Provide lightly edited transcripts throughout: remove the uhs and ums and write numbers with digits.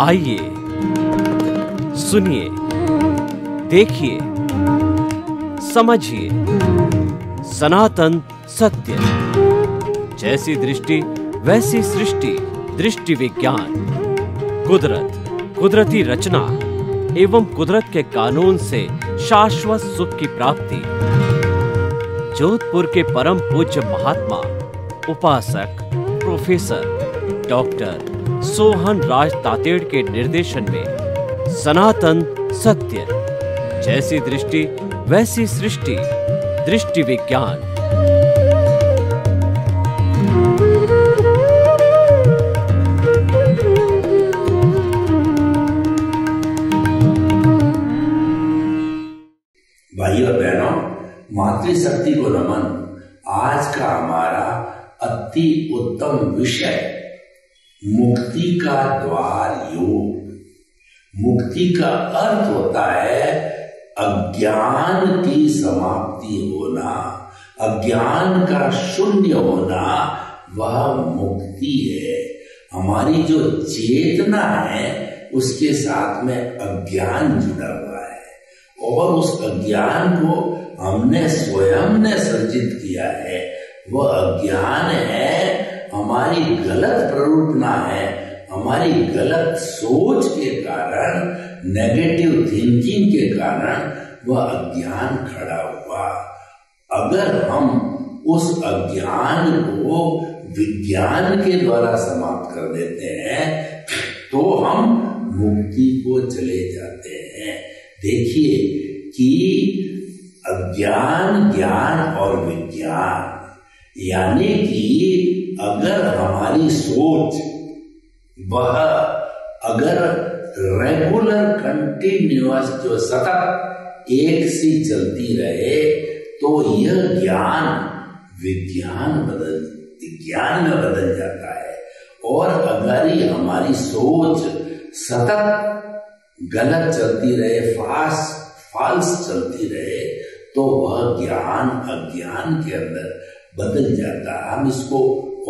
आइए, सुनिए, देखिए, समझिए सनातन सत्य। जैसी दृष्टि वैसी सृष्टि, दृष्टि विज्ञान। कुदरत, कुदरती रचना एवं कुदरत के कानून से शाश्वत सुख की प्राप्ति। जोधपुर के परम पूज्य महात्मा उपासक प्रोफेसर डॉक्टर सोहन राज तातेड़ के निर्देशन में सनातन सत्य। जैसी दृष्टि वैसी सृष्टि, दृष्टि विज्ञान। भाइयों और बहनों, मातृशक्ति को नमन। आज का हमारा अति उत्तम विषय मुक्ति का द्वार योग। मुक्ति का अर्थ होता है अज्ञान की समाप्ति होना, अज्ञान का शून्य होना, वह मुक्ति है। हमारी जो चेतना है उसके साथ में अज्ञान जुड़ा हुआ है और उस अज्ञान को हमने स्वयं ने सर्जित किया है। वह अज्ञान है, हमारी गलत प्ररूपना है, हमारी गलत सोच के कारण, नेगेटिव थिंकिंग के कारण वह अज्ञान खड़ा हुआ। अगर हम उस अज्ञान को विज्ञान के द्वारा समाप्त कर देते हैं तो हम मुक्ति को चले जाते हैं। देखिए कि अज्ञान, ज्ञान और विज्ञान, यानी कि अगर हमारी सोच वह अगर रेगुलर कंटिन्यूअस जो सतत एक सी चलती रहे तो यह ज्ञान विज्ञान में बदल जाता है। और अगर ही हमारी सोच सतत गलत चलती रहे, फाल्स चलती रहे, तो वह ज्ञान अज्ञान के अंदर बदल जाता है। हम इसको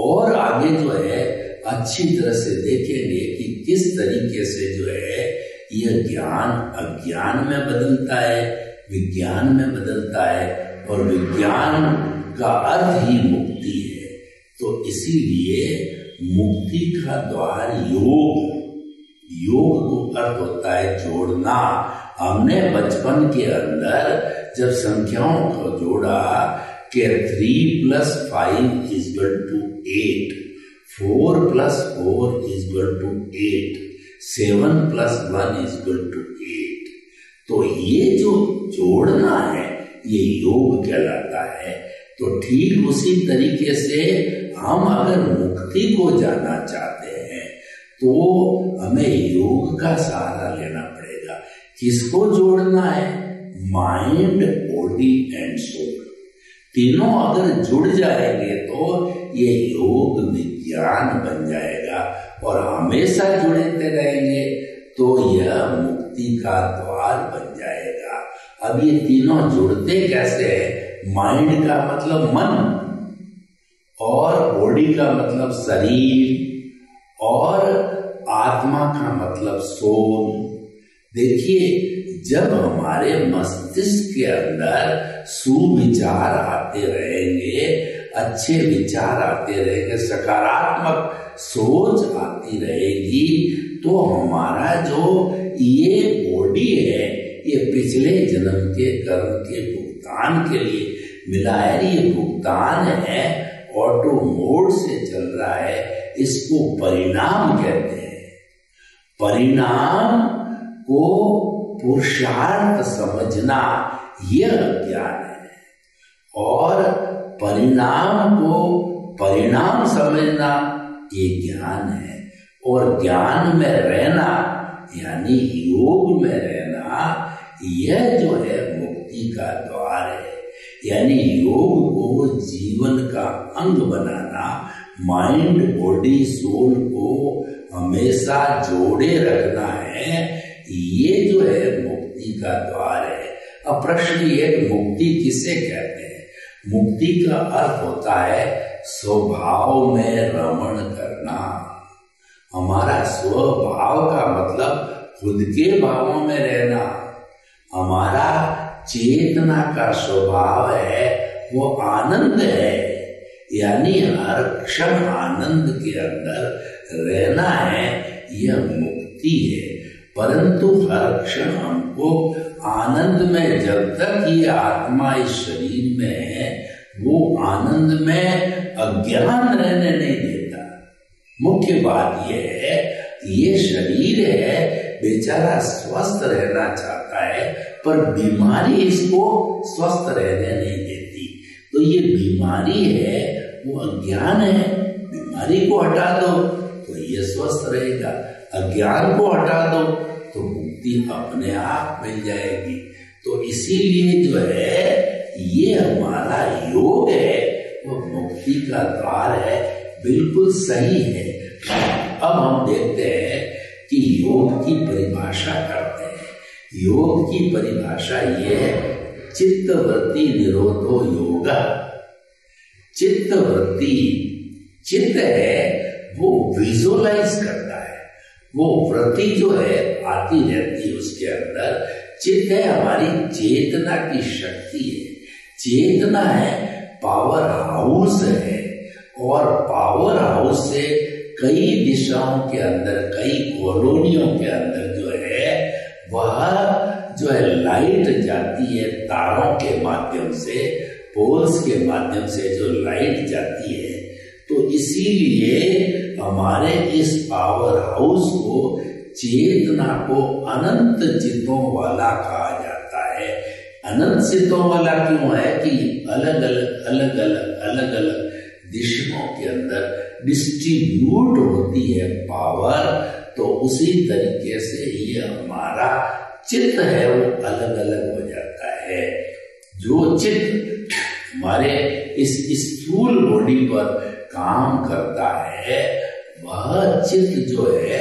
और आगे जो है अच्छी तरह से देखेंगे कि किस तरीके से जो है यह ज्ञान अज्ञान में बदलता है, विज्ञान में बदलता है, और विज्ञान का अर्थ ही मुक्ति है। तो इसीलिए मुक्ति का द्वार योग। योग को अर्थ होता है जोड़ना। हमने बचपन के अंदर जब संख्याओं को जोड़ा कि 3 + 5 = 8, 4 + 4 = 8, 7 + 1 = 8, तो ये जो जोड़ना है ये योग कहलाता है। तो ठीक उसी तरीके से हम अगर मुक्ति को जानना चाहते हैं तो हमें योग का सहारा लेना पड़ेगा। किसको जोड़ना है? Mind, body and soul. तीनों अगर जुड़ जाएंगे तो ये योग विज्ञान बन जाएगा और हमेशा जुड़ते रहेंगे तो यह मुक्ति का द्वार बन जाएगा। अब ये तीनों जुड़ते कैसे हैं? माइंड का मतलब मन, और बॉडी का मतलब शरीर, और आत्मा का मतलब सोल। देखिए, जब हमारे मस्तिष्क के अंदर सुविचार आते रहेंगे, अच्छे विचार आते रहेंगे, सकारात्मक सोच आती रहेगी, तो हमारा जो ये बॉडी है ये पिछले जन्म के कर्म के भुगतान के लिए मिला है। ये भुगतान है, ऑटो मोड से चल रहा है, इसको परिणाम कहते हैं। परिणाम को पुरुषार्थ समझना यह ज्ञान है, और परिणाम को परिणाम समझना ये ज्ञान है। और ज्ञान में रहना यानी योग में रहना, यह जो है मुक्ति का द्वार है। यानी योग को जीवन का अंग बनाना, माइंड, बॉडी, सोल को हमेशा जोड़े रखना है, ये जो है मुक्ति का द्वार है। अब प्रश्न ये कि मुक्ति किसे कहते हैं? मुक्ति का अर्थ होता है स्वभाव में रमण करना। हमारा स्वभाव का मतलब खुद के भावों में रहना। हमारा चेतना का स्वभाव है वो आनंद है, यानी हर क्षण आनंद के अंदर रहना है, यह मुक्ति है। परंतु हर क्षण हमको आनंद में, जब तक ये आत्मा इस शरीर में है, वो आनंद में अज्ञान रहने नहीं देता। मुख्य बात यह है, ये शरीर है, बेचारा स्वस्थ रहना चाहता है, पर बीमारी इसको स्वस्थ रहने नहीं देती। तो ये बीमारी है, वो अज्ञान है। बीमारी को हटा दो तो ये स्वस्थ रहेगा, अज्ञान को हटा दो तो मुक्ति अपने आप मिल जाएगी। तो इसीलिए जो है ये हमारा योग है, वो मुक्ति का द्वार है, बिल्कुल सही है। अब हम देखते हैं कि योग की परिभाषा करते हैं। योग की परिभाषा ये है, चित्तवृत्ति निरोधो योगा। चित्तवृत्ति, चित्त है वो विजुअलाइज करता है, वो वृत्ति जो है आती रहती है उसके अंदर। चित्त है हमारी चेतना की शक्ति है। चेतना है पावर हाउस है, और पावर हाउस से कई दिशाओं के अंदर, कई कॉलोनियों के अंदर जो है वह जो है लाइट जाती है तारों के माध्यम से, पोल्स के माध्यम से जो लाइट जाती है। तो इसीलिए हमारे इस पावर हाउस को, चेतना को अनंत चित्तों वाला कहा जाता है। अनंत चित्तों वाला क्यों है कि अलग अलग दिशाओं के अंदर डिस्ट्रीब्यूट होती है पावर। तो उसी तरीके से ये हमारा चित्त है वो अलग अलग हो जाता है। जो चित्त हमारे इस स्थूल बॉडी पर काम करता है, वह चित्त जो है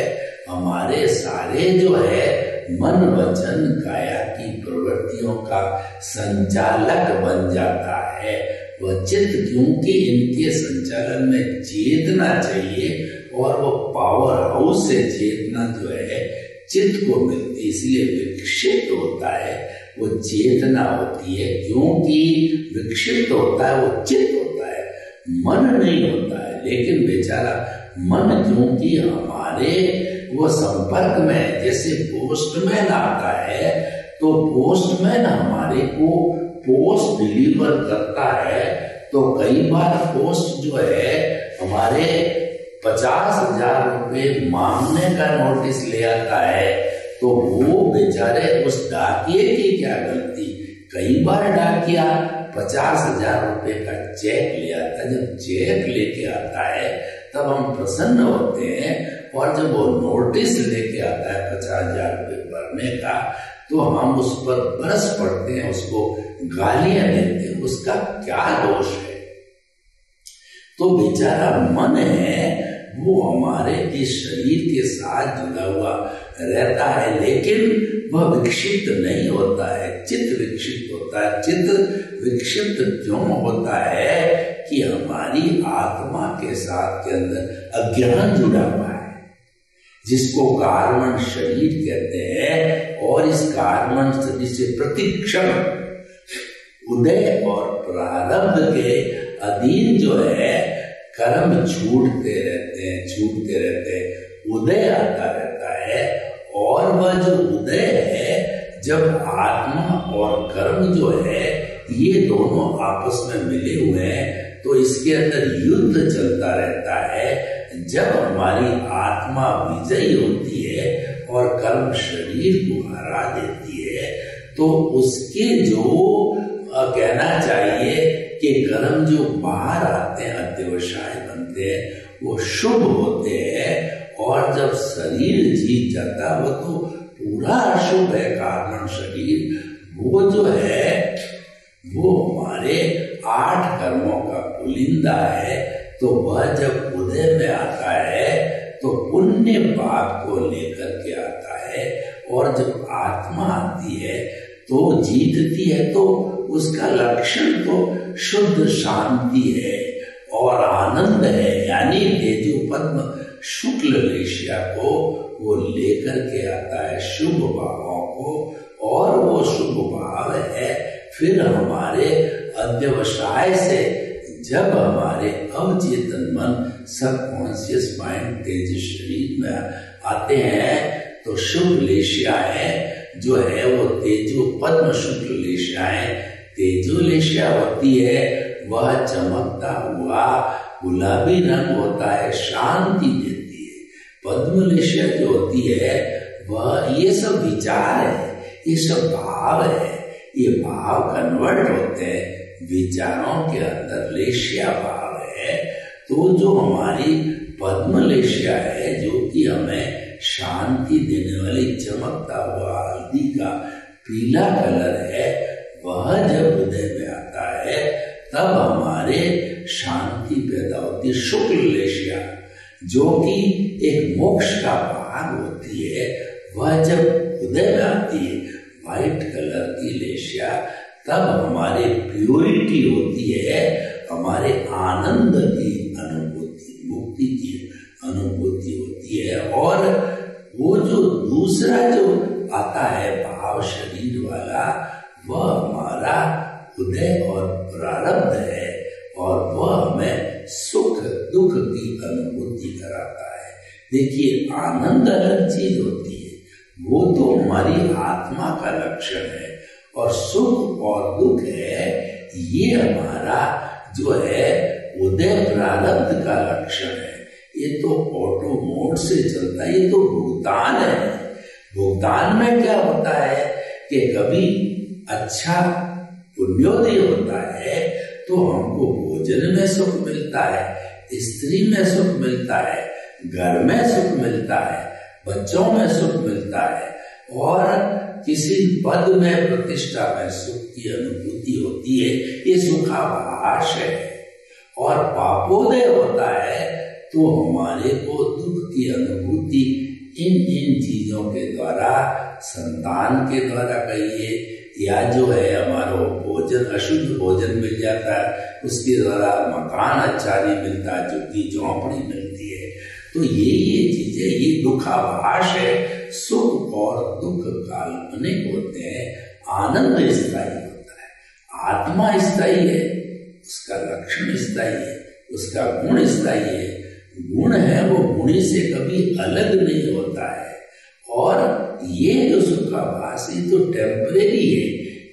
हमारे सारे जो है मन वचन काया की प्रवृत्तियों का संचालक बन जाता है। वह चित्त, क्योंकि इनके संचालन में चेतना चाहिए, और वो पावर हाउस से चेतना जो है चित्त को मिलती, इसलिए विक्षिप्त होता है। वो चेतना होती है, क्योंकि विक्षिप्त होता है वो चित्त होता है, मन नहीं होता है। लेकिन बेचारा मन, क्योंकि हमारे वो संपर्क में, जैसे पोस्टमैन आता है तो पोस्टमैन हमारे को पोस्ट डिलीवर करता है, तो कई बार पोस्ट जो है हमारे 50,000 रुपए मांगने का नोटिस ले आता है। तो वो बेचारे उस डाकिए की क्या गलती, कई बार डाकिया 50,000 रुपए का चेक ले आता है। जब चेक लेके आता है तब हम प्रसन्न होते हैं, और जब वो नोटिस लेके आता है 50,000 रुपए भरने का, तो हम उस पर बरस पड़ते हैं, उसको गालियां देते हैं। उसका क्या दोष है? तो बेचारा मन है वो हमारे इस शरीर के साथ जुड़ा हुआ रहता है, लेकिन वह विक्षिप्त नहीं होता है, चित्त विक्षिप्त होता है। चित्त विक्षिप्त क्यों होता है कि हमारी आत्मा के साथ के अंदर अज्ञान जुड़ा हुआ है, जिसको कार्बन शरीर कहते हैं। और इस कार्बन शरीर से प्रतिक्षण उदय और प्रारब्ध के अधीन जो है कर्म छूटते रहते हैं, उदय आता रहता है। और वह जो उदय है, जब आत्मा और कर्म जो है ये दोनों आपस में मिले हुए हैं, तो इसके अंदर युद्ध चलता रहता है। जब हमारी आत्मा विजयी होती है और कर्म शरीर को हरा देती है, तो उसके जो कहना चाहिए कि कर्म जो बाहर आते हैं, अध्यवसाय बनते हैं, वो शुभ होते हैं। और जब शरीर जीत जाता है, वो तो पूरा अशुभ है। कार्बन शरीर वो जो है वो हमारे 8 कर्मों का पुलिंदा है। तो वह जब उदय में आता है तो पुण्य पाप को लेकर के आता है, और जब आत्मा आती है तो जीतती है, तो उसका लक्षण तो शुद्ध शांति है और आनंद है। यानी तेजो पद्म शुक्ल लेशिया को वो लेकर के आता है शुभ भावों को, और वो शुभ भाव है फिर हमारे अध्यवसाय से जब हमारे अवचेतन मन सबकॉन्शियस माइंड तेज शरीर में आते हैं तो शुभ लेशियाएं जो है वो तेजो पद्म शुक्ल लेशियाएं, तेजो लेशिया होती है वह चमकता हुआ गुलाबी रंग होता है, शांति देती है। पद्म लेशिया जो होती है वह ये सब विचार है, ये सब भाव है, ये भाव कन्वर्ट होते हैं विचारों के अंदर, लेशिया भाव है। तो जो हमारी पद्म लेशिया है जो कि हमें शांति देने वाली चमकता हुआ हल्दी का पीला कलर है, वह जब हृदय में आता है तब हमारे शांति पैदा होती है। शुक्ल लेशिया जो कि एक मोक्ष का भाग होती है, वह जब हृदय में आती है व्हाइट कलर की लेशिया, तब हमारे प्योरिटी होती है, हमारे आनंद की अनुभूति, मुक्ति की अनुभूति होती है। और वो जो दूसरा जो आता है भाव शरीर वाला, वह हमारा हृदय और प्रारब्ध है, और वह हमें सुख दुख की अनुभूति कराता है। देखिए आनंद अलग चीज होती है, वो तो हमारी आत्मा का लक्षण है, और सुख और दुख है ये हमारा जो है उदय प्रारब्ध का लक्षण है। ये तो ऑटो मोड से चलता है, ये तो भुगतान है। भुगतान में क्या होता है कि कभी अच्छा पुण्योदय होता है तो हमको भोजन में सुख मिलता है, स्त्री में सुख मिलता है, घर में सुख मिलता है, बच्चों में सुख मिलता है, और किसी पद में प्रतिष्ठा में सुख की अनुभूति होती है, ये सुखाभास है। और पापोदय होता है तो हमारे को दुख की अनुभूति इन चीजों के द्वारा, संतान के द्वारा कहिए, या जो है हमारा भोजन अशुद्ध भोजन मिल जाता है, उसके द्वारा मकान अच्छा नहीं मिलता, झुग्गी झोंपड़ी मिलती है। तो ये चीजें, ये दुखाभास है। सुख और दुख काल्पनिक होते हैं, आनंद स्थायी होता है, आत्मा स्थायी है, उसका लक्षण स्थायी है, उसका गुण स्थायी है। गुण है वो गुणी से कभी अलग नहीं होता है। और ये जो सुखाभास ये तो टेम्परेरी है,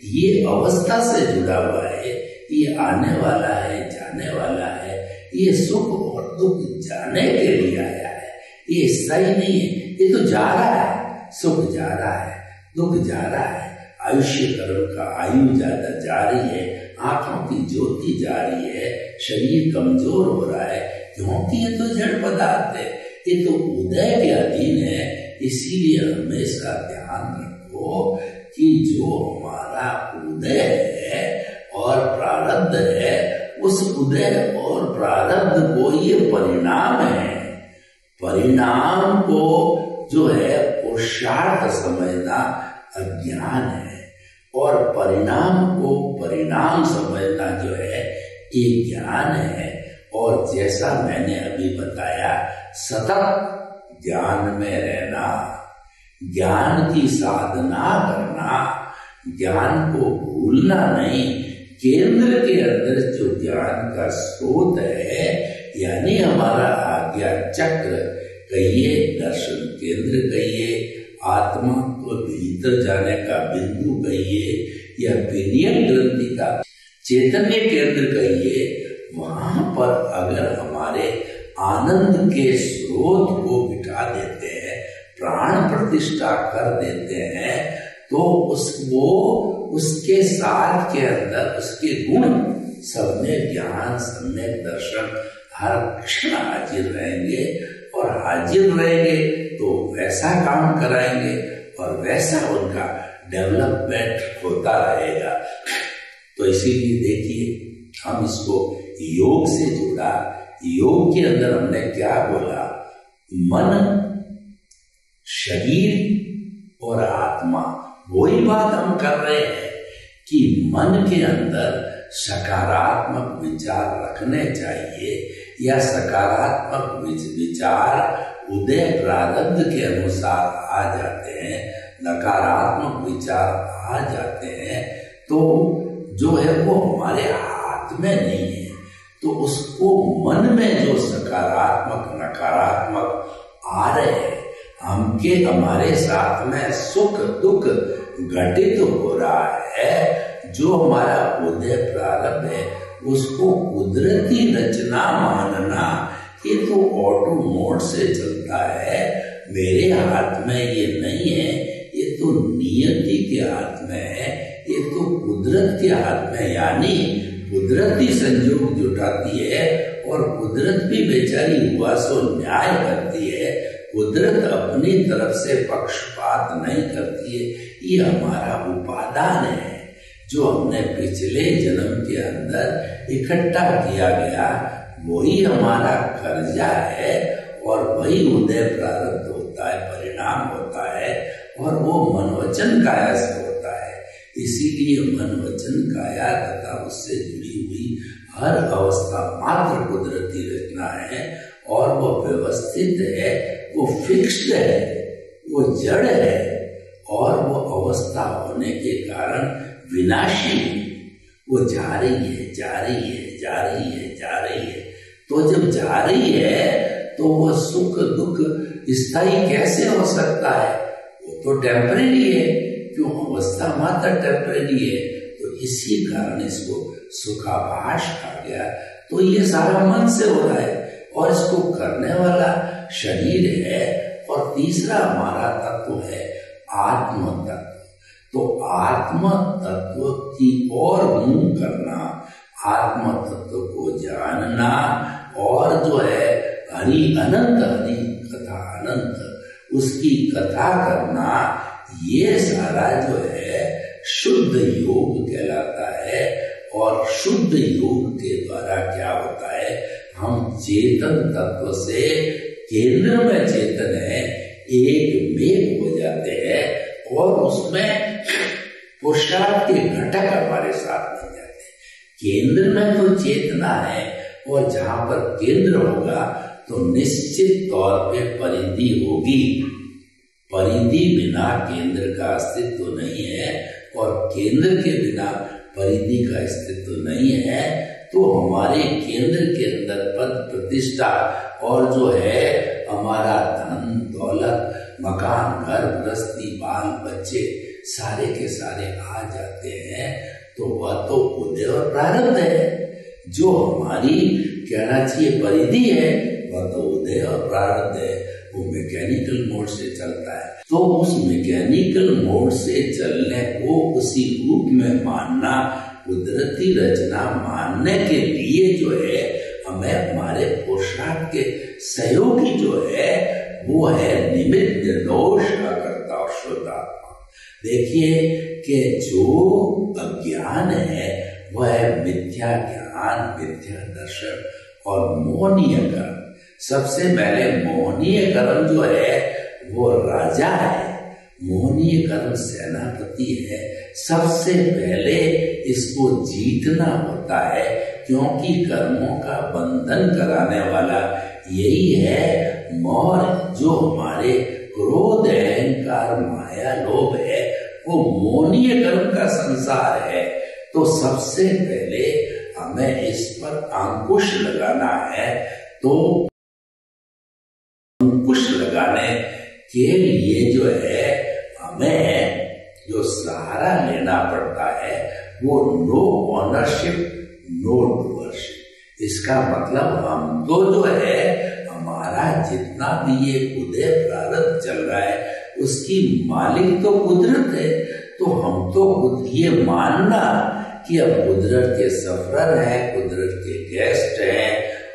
ये अवस्था से जुड़ा हुआ है, ये आने वाला है, जाने वाला है। ये सुख और दुख जाने के लिए आया है, ये स्थायी नहीं है। ये तो जा रहा है, सुख जा रहा है, दुख जा रहा है, आयुष्य कर्म का आयु ज्यादा जा रही है, आंखों की ज्योति जा रही है, शरीर कमजोर हो रहा है, क्योंकि ये तो जड़ पदार्थ है, ये तो उदय के अधीन है। इसीलिए हमेशा ध्यान रखो कि जो हमारा उदय है और प्रारब्ध है, उस उदय और प्रारब्ध को ये परिणाम है। परिणाम को जो है पुरुषार्थ समझना अज्ञान है, और परिणाम को परिणाम समझना जो है ये ज्ञान है। और जैसा मैंने अभी बताया, सतत ज्ञान में रहना, ज्ञान की साधना करना, ज्ञान को भूलना नहीं। केंद्र के अंदर जो ज्ञान का स्रोत है, यानी हमारा आज्ञा चक्र कहिए, दर्शन केंद्र कहिए, आत्मा को भीतर जाने का बिंदु कहिए, या पिनियन ग्रंथि का चैतन्य केंद्र कहिए, वहां पर अगर हमारे आनंद के स्रोत को बिठा देते हैं, प्राण प्रतिष्ठा कर देते हैं, तो उसके साथ के अंदर उसके गुण सम्यक ज्ञान, सम्यक दर्शन हर क्षण हाजिर रहेंगे। और हाजिर रहेंगे तो वैसा काम कराएंगे और वैसा उनका डेवलपमेंट होता रहेगा। तो इसीलिए देखिए हम इसको योग से जोड़ा। योग के अंदर हमने क्या बोला? मन, शरीर और आत्मा। वही बात हम कर रहे हैं कि मन के अंदर सकारात्मक विचार रखने चाहिए, या सकारात्मक विचार उदय प्रारब्ध के अनुसार आ जाते हैं, नकारात्मक विचार आ जाते हैं, तो जो है वो हमारे हाथ में नहीं है। तो उसको मन में जो सकारात्मक नकारात्मक आ रहे हैं, हमारे साथ में सुख दुख घटित हो रहा है, जो हमारा उदय प्रारब्ध है उसको कुदरती रचना मानना, ये तो ऑटो मोड से चलता है, मेरे हाथ में ये नहीं है, ये तो नियति के हाथ में है, ये तो कुदरत के हाथ में। यानी कुदरती संयोग जुटाती है और कुदरत भी बेचारी हुआ सो न्याय करती है, कुदरत अपनी तरफ से पक्षपात नहीं करती है। ये हमारा उपादान है जो हमने पिछले जन्म के अंदर इकट्ठा किया गया, वही हमारा कर्जा है और वही उदय प्रारब्ध होता है, परिणाम होता है, और वो मनोवचन काया से होता है। इसीलिए मनोवचन काया तथा उससे जुड़ी हुई हर अवस्था मात्र कुदरती रचना है और वो व्यवस्थित है, वो फिक्स्ड है, वो जड़ है और वो अवस्था होने के कारण विनाशी, वो जा रही है, जा रही है, जा रही है, जा रही है। तो जब जा रही है तो वो सुख दुख स्थायी कैसे हो सकता है? वो तो टेम्परेरी है, क्यों? अवस्था मात्र टेम्परेरी है। तो इसी कारण इसको सुखाभास कहा गया। तो ये सारा मन से हो रहा है और इसको करने वाला शरीर है। और तीसरा हमारा तत्व है आत्म तत्व। तो आत्म तत्व की ओर मुंह करना, आत्म तत्व को जानना और जो है हरि अनंत, हरि कथा अनंत, उसकी कथा करना, ये सारा जो है शुद्ध योग कहलाता है। और शुद्ध योग के द्वारा क्या होता है, हम चेतन तत्व से केंद्र में चेतन है, एक में हो जाते हैं और उसमें पुरुषार्थ के घटक हमारे साथ बन जाते हैं। केंद्र में तो चेतना है और जहां पर केंद्र होगा तो निश्चित तौर पे परिधि होगी। परिधि बिना केंद्र का अस्तित्व नहीं है और केंद्र के बिना परिधि का अस्तित्व नहीं है। तो हमारे केंद्र के अंदर पद प्रतिष्ठा और जो है हमारा धन दौलत, मकान, घर गृहस्थी, बाल बच्चे सारे के सारे आ जाते हैं। तो वह तो उदय और प्रारब्ध है। जो हमारी कहना चाहिए परिधि है, वह तो उदय और प्रारब्ध है, वो मैकेनिकल मोड से चलता है। तो उस मैकेनिकल मोड से चलने को उसी रूप में मानना, कुदरती रचना मानने के लिए जो है हमें हमारे पुरुषार्थ के सहयोगी जो है वो है निमित्त निर्दोष अकर्ता और शुद्धात्मा। देखिए कि जो अज्ञान है वह है मिथ्या ज्ञान, मिथ्या दर्शन और मोहनीय कर्म। सबसे पहले मोहनीय कर्म जो है वो राजा है, मोहनीय कर्म सेनापति है। सबसे पहले इसको जीतना होता है, क्योंकि कर्मों का बंधन कराने वाला यही है मोह। जो हमारे क्रोध, अहंकार, माया, लोभ है, वो मोहनीय कर्म का संसार है। तो सबसे पहले हमें इस पर अंकुश लगाना है। तो अंकुश लगाने के लिए जो है हमें जो सहारा लेना पड़ता है वो नो ऑनरशिप नो डूअरशिप। इसका मतलब हम तो जो है हमारा जितना भी ये उदय प्रारब्ध चल रहा है उसकी मालिक तो कुदरत है। तो हम तो ये मानना कि अब कुदरत के सफरर हैं, कुदरत के गेस्ट हैं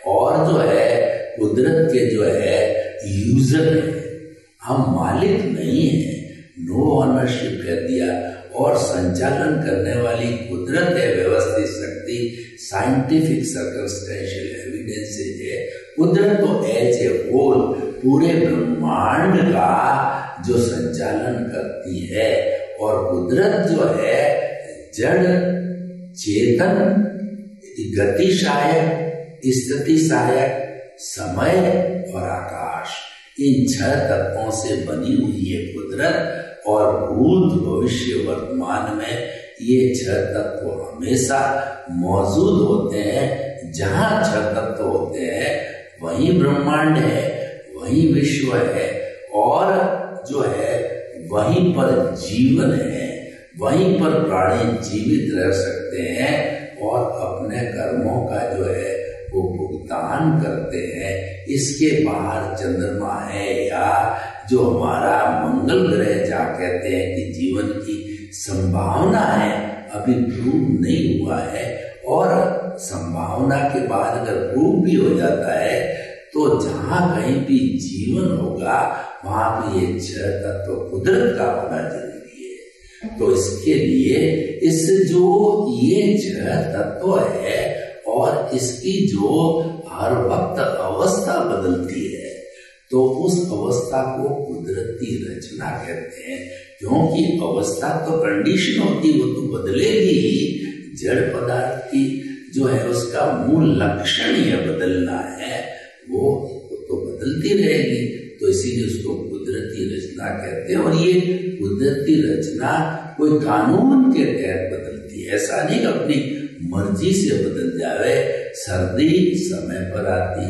और जो है कुदरत के जो है यूजर हैं, हम मालिक नहीं है। नो ऑनरशिप कर दिया और संचालन करने वाली कुदरत है, व्यवस्थित शक्ति, साइंटिफिक सर्कमस्टेंशियल एविडेंसेस है। कुदरत तो एज ए होल पूरे ब्रह्मांड का जो संचालन करती है और कुदरत जो है जड़ चेतन गतिशायक स्थिति सहायक, समय और आकाश, इन 6 तत्वों से बनी हुई है कुदरत। और भूत भविष्य वर्तमान में ये 6 तत्व हमेशा मौजूद होते हैं। जहां 6 तत्व होते हैं वहीं ब्रह्मांड है, वहीं विश्व है, और जो है वहीं पर जीवन है, वहीं पर प्राणी जीवित रह सकते हैं और अपने कर्मों का जो है वो भुगतान करते हैं। इसके बाहर चंद्रमा है या जो हमारा मंगल ग्रह जा कहते हैं कि जीवन की संभावना है, अभी प्रूव नहीं हुआ है। और संभावना के बाद अगर प्रूव भी हो जाता है तो जहां कहीं भी जीवन होगा वहां पे ये 6 तत्व कुदरत का होना जरूरी है। तो इसके लिए इस जो ये 6 तत्व है और इसकी जो हर वक्त अवस्था बदलती है, तो उस अवस्था को कुदरती रचना कहते हैं। क्योंकि अवस्था तो कंडीशन होती, वो तो बदलेगी ही। जड़ पदार्थ की जो है उसका मूल लक्षण ही बदलना है, वो तो बदलती रहेगी। तो इसीलिए उसको कुदरती रचना कहते हैं। और ये कुदरती रचना कोई कानून के तहत बदलती है, ऐसा नहीं अपनी मर्जी से बदल जावे। सर्दी समय पर आती,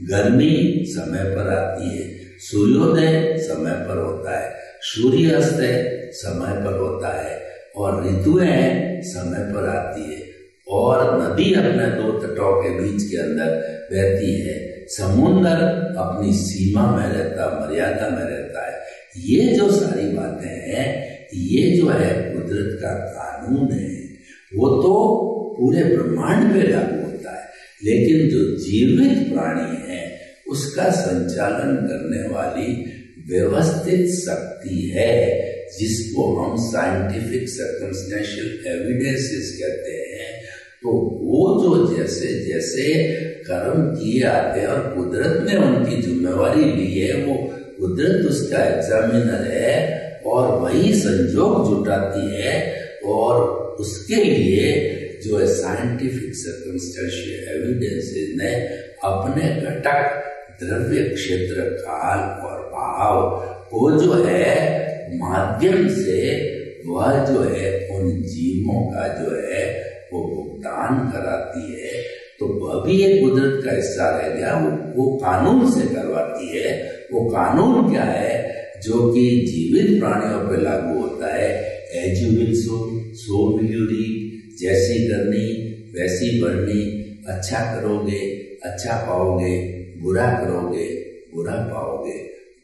गर्मी समय पर आती है, सूर्योदय समय पर होता है, सूर्यास्त समय पर होता है, और ऋतुएं समय पर आती है। और नदी अपने 2 तटों के बीच के अंदर बहती है, समुद्र अपनी सीमा में रहता, मर्यादा में रहता है। ये जो सारी बातें हैं, ये जो है कुदरत का कानून है। वो तो पूरे ब्रह्मांड पे लागू होता है, लेकिन जो जीवित प्राणी है उसका संचालन करने वाली व्यवस्थित शक्ति है, जिसको हम साइंटिफिक सर्कमस्टेंशियल एविडेंसेस कहते हैं। तो वो जो जैसे जैसे कर्म किए आते हैं और कुदरत ने उनकी जिम्मेवारी ली है, वो कुदरत उसका एग्जामिनर है और वही संजोग जुटाती है। और उसके लिए जो है साइंटिफिक सर्कमस्टेंशियल एविडेंसेस ने अपने घटक द्रव्य, क्षेत्र, काल और भाव को जो है माध्यम से वह जो है उन जीवों का जो है वो भुगतान कराती है। तो वह भी एक कुदरत का हिस्सा रह गया। वो कानून से करवाती है। वो कानून क्या है? जो कि जीवित प्राणियों पर लागू होता है। As you will sow will you reap. जैसी करनी वैसी बढ़नी। अच्छा करोगे अच्छा पाओगे, बुरा करोगे बुरा पाओगे।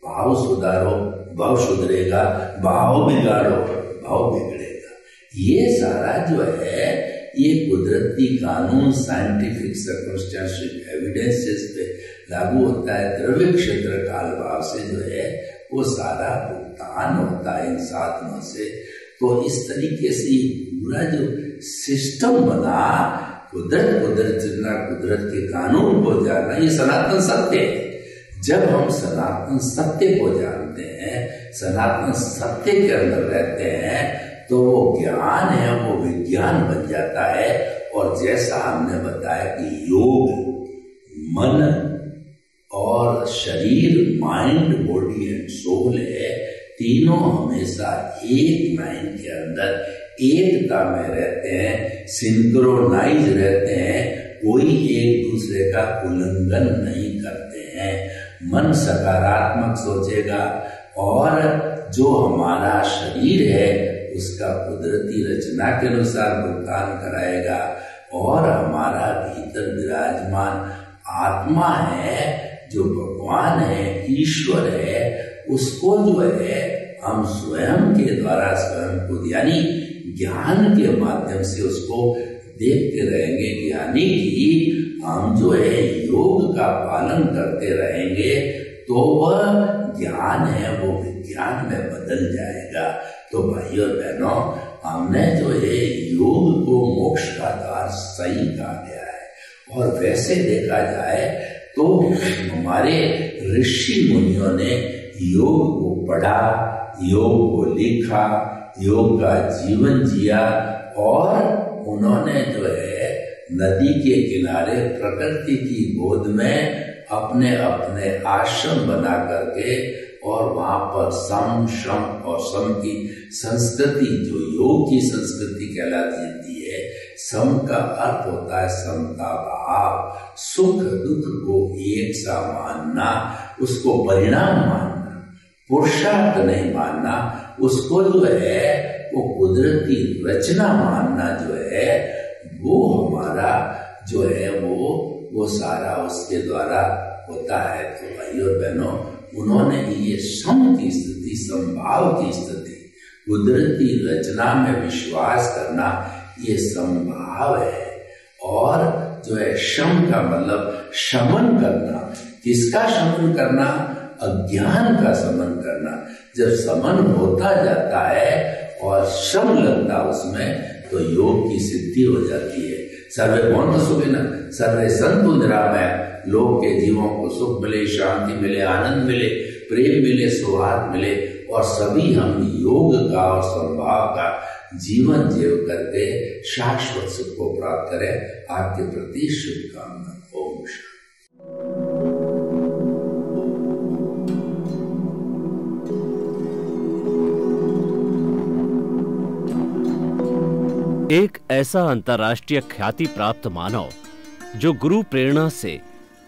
भाव सुधारो भाव सुधरेगा, भाव बिगाड़ो भाव बिगड़ेगा। ये सारा जो है ये कुदरती कानून साइंटिफिक सर्कमस्टेंशियल एविडेंसेस पे लागू होता है। द्रव्य, क्षेत्र, काल, भाव से जो है वो सारा भुगतान होता है इन साधनों से। तो इस तरीके से पूरा जो सिस्टम बना, कुदरत के कानून को जानना, ये सनातन सत्य है। जब हम सनातन सत्य को जानते हैं, सनातन सत्य के अंदर रहते हैं, तो वो ज्ञान है वो विज्ञान बन जाता है। और जैसा हमने बताया कि योग मन और शरीर, माइंड, बॉडी एंड सोल है, तीनों हमेशा एक लाइन के अंदर एकता में रहते हैं, सिंक्रोनाइज रहते हैं, कोई एक दूसरे का उल्लंघन नहीं करते हैं। मन सकारात्मक सोचेगा और जो हमारा शरीर है उसका कुदरती रचना के अनुसार भुगतान कराएगा। और हमारा भीतर विराजमान आत्मा है, जो भगवान है, ईश्वर है, उसको जो है हम स्वयं के द्वारा स्वयं को यानी ज्ञान के माध्यम से उसको देखते रहेंगे। यानी कि हम जो है योग का पालन करते रहेंगे तो वह ज्ञान है वो विज्ञान में बदल जाएगा। तो भाइयों और बहनों, हमने जो है योग को मोक्ष का द्वार सही कहा गया है। और वैसे देखा जाए तो हमारे ऋषि मुनियों ने योग को पढ़ा, योग को लिखा, योग का जीवन जिया और उन्होंने जो है नदी के किनारे प्रकृति की गोद में अपने अपने आश्रम बना करके और वहां पर सम शम और सम की संस्कृति जो योग की संस्कृति कहलाती है। सम का अर्थ होता है समता भाव, सुख दुख को एक सा मानना, उसको परिणाम मानना, पुरुषार्थ नहीं मानना, उसको जो है वो कुदरती रचना मानना जो है वो हमारा जो है वो सारा उसके द्वारा होता है। तो भाइयों और बहनों, उन्होंने ये सम की स्थिति, समभाव की स्थिति, कुदरती रचना में विश्वास करना, ये समभाव है। और जो है शम का मतलब शमन करना। किसका शमन करना? अज्ञान का शमन करना। जब शमन होता जाता है और श्रम लगता उसमें, तो योग की सिद्धि हो जाती है। सर्वे भवन्तु सुखिनः सर्वे सन्तु निरामयाः। लोग के जीवों को सुख मिले, शांति मिले, आनंद मिले, प्रेम मिले, सौहार्द मिले और सभी हम योग का और समभाव का जीवन जीव करके शाश्वत सुख को प्राप्त करें। आपके प्रति शुभकामना। ओम शांति। एक ऐसा अंतर्राष्ट्रीय ख्याति प्राप्त मानव जो गुरु प्रेरणा से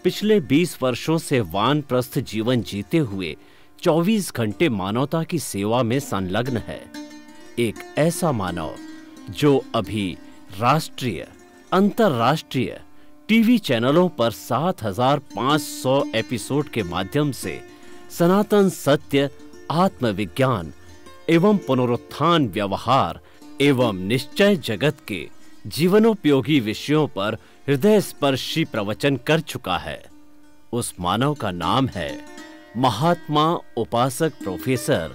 पिछले 20 वर्षों से वानप्रस्थ जीवन जीते हुए 24 घंटे मानवता की सेवा में संलग्न है। एक ऐसा मानव जो अभी राष्ट्रीय, अंतर्राष्ट्रीय टीवी चैनलों पर 7,500 एपिसोड के माध्यम से सनातन सत्य, आत्मविज्ञान एवं पुनरुत्थान, व्यवहार एवं निश्चय जगत के जीवनोपयोगी विषयों पर हृदय स्पर्शी प्रवचन कर चुका है। उस मानव का नाम है महात्मा उपासक प्रोफेसर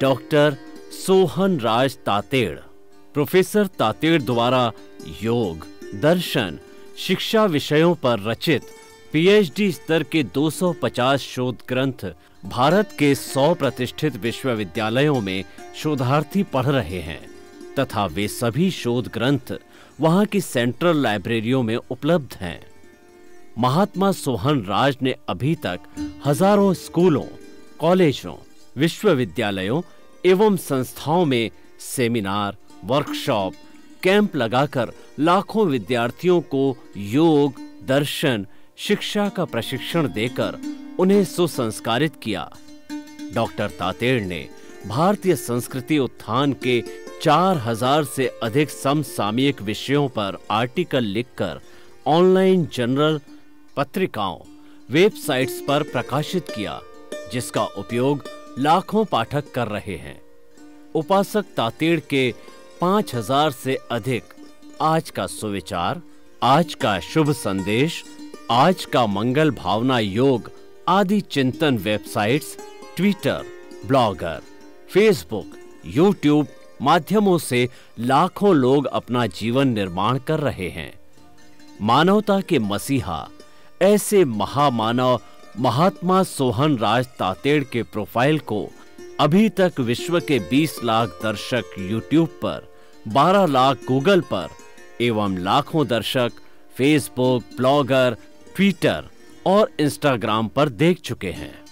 डॉक्टर सोहन राज तातेड़। प्रोफेसर तातेड़ द्वारा योग, दर्शन, शिक्षा विषयों पर रचित पीएचडी स्तर के 250 शोध ग्रंथ भारत के 100 प्रतिष्ठित विश्वविद्यालयों में शोधार्थी पढ़ रहे हैं तथा वे सभी शोध ग्रंथ वहां की सेंट्रल लाइब्रेरियों में उपलब्ध हैं। महात्मा सोहन राज ने अभी तक हजारों स्कूलों, कॉलेजों, विश्वविद्यालयों एवं संस्थाओं में सेमिनार, वर्कशॉप, कैंप लगाकर लाखों विद्यार्थियों को योग, दर्शन, शिक्षा का प्रशिक्षण देकर उन्हें सुसंस्कारित किया। डॉक्टर तातेड़ ने भारतीय संस्कृति उत्थान के 4000 से अधिक समसामयिक विषयों पर आर्टिकल लिखकर ऑनलाइन जर्नल, पत्रिकाओं, वेबसाइट्स पर प्रकाशित किया, जिसका उपयोग लाखों पाठक कर रहे हैं। उपासक तातेड़ के 5000 से अधिक आज का सुविचार, आज का शुभ संदेश, आज का मंगल भावना योग आदि चिंतन websites, Twitter, blogger, Facebook, YouTube माध्यमों से लाखों लोग अपना जीवन निर्माण कर रहे हैं। मानवता के मसीहा ऐसे महामानव महात्मा सोहन राज तातेड़ के प्रोफाइल को अभी तक विश्व के 20 लाख दर्शक यूट्यूब पर, 12 लाख गूगल पर एवं लाखों दर्शक फेसबुक, ब्लॉगर, ट्विटर और इंस्टाग्राम पर देख चुके हैं।